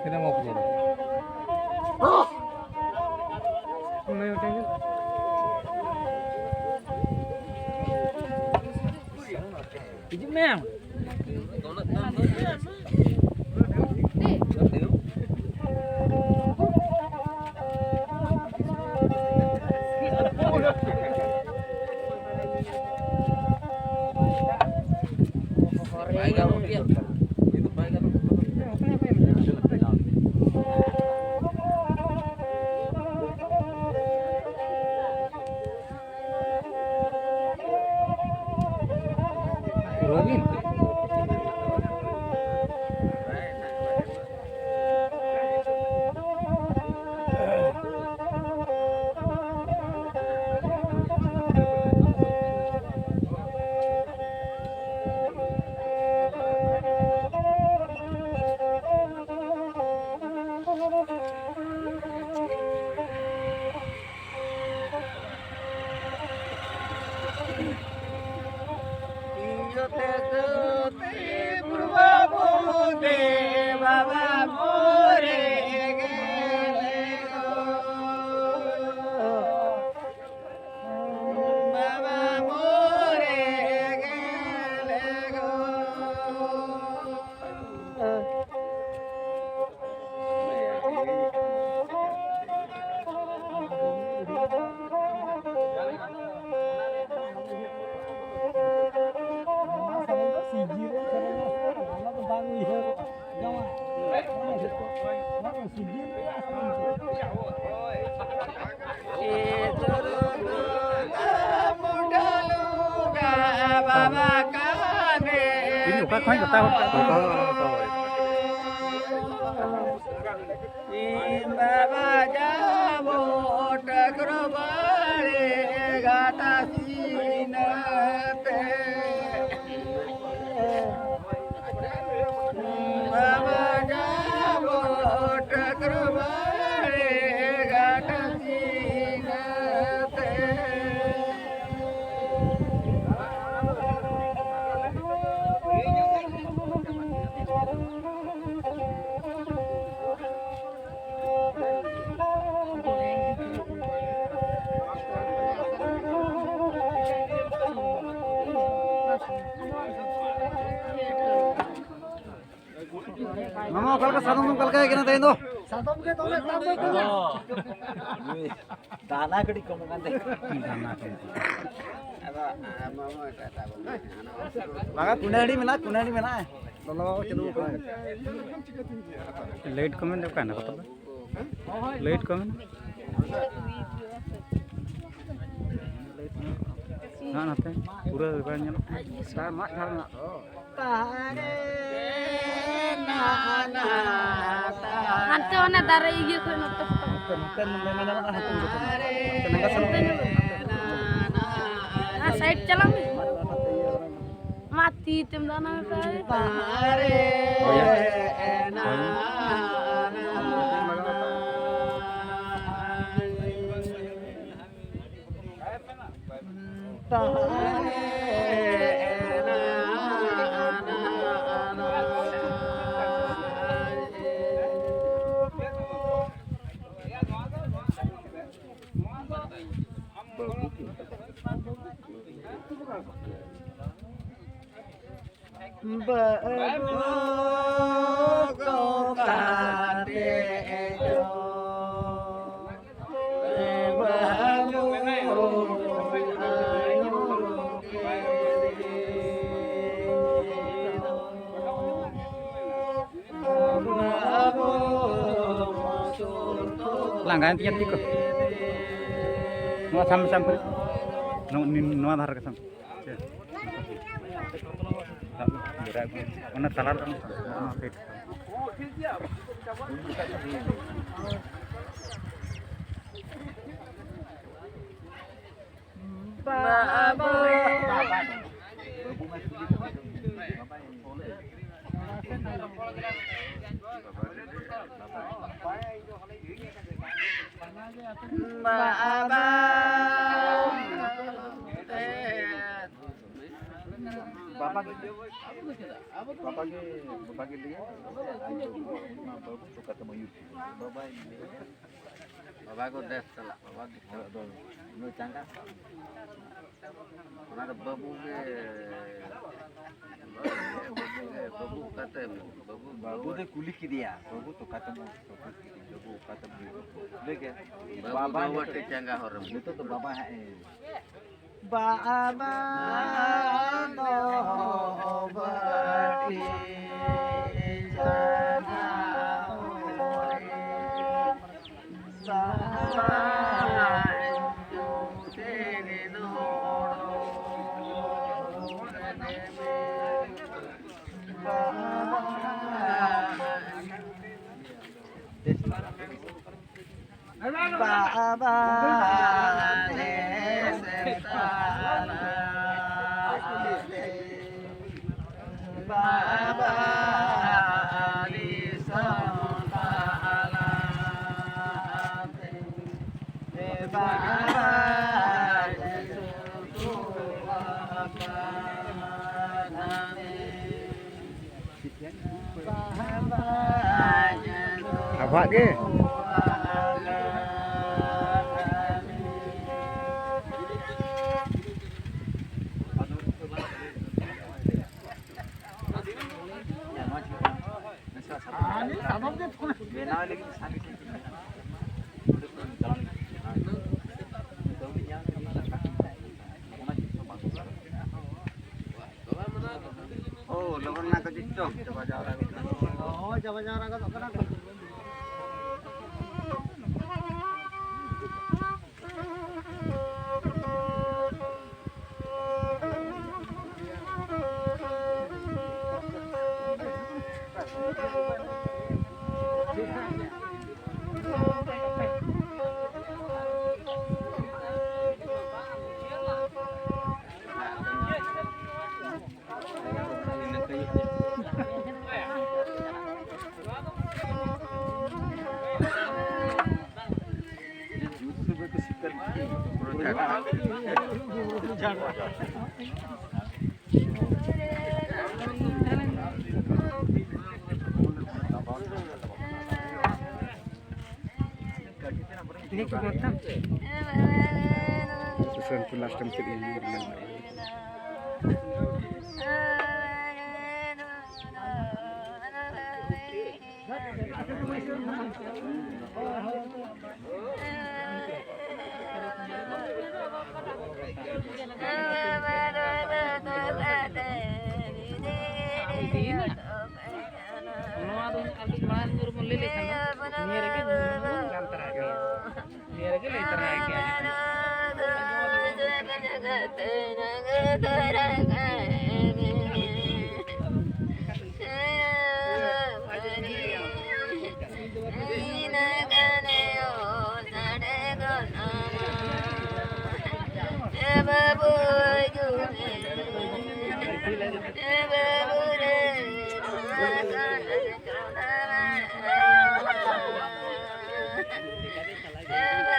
Kita mau pergi. Memang. Ini bukan kau yang tahu. Mama kal ka sarung kal ka kena tayo. Sarung ke tole tambah ke. Dana kadi komangan deh. Dana ke. Ada mama kata bang. Maka kunadi mana? Lolo chalo. Late comment apa na kata? Late comment. ना नाते पूरा दुकान जाना सार मार खाना तारे ना ना नाते वाला दारे ये कोई नाते नाते नंगे ना हाथ में नंगा संते ना साइड चला mati tem dana तारे ना gantian tiko. Nua sampai nua dhar ke sam. Mana talar kan? Bapak ko des salah, bapak di no cangka. Mana babu kata babu de kuli ki dia, babu to kata mo, babu kata mo. Leke baba wate cangka horam. Itu to baba hai. Baba no bati jana apa ke? Oh, lawan nak kecok, coba jalan. Oh, coba jalan kau tak kenal. Ini kebetulan. Susun pulas tempat ini berenang. Yeah.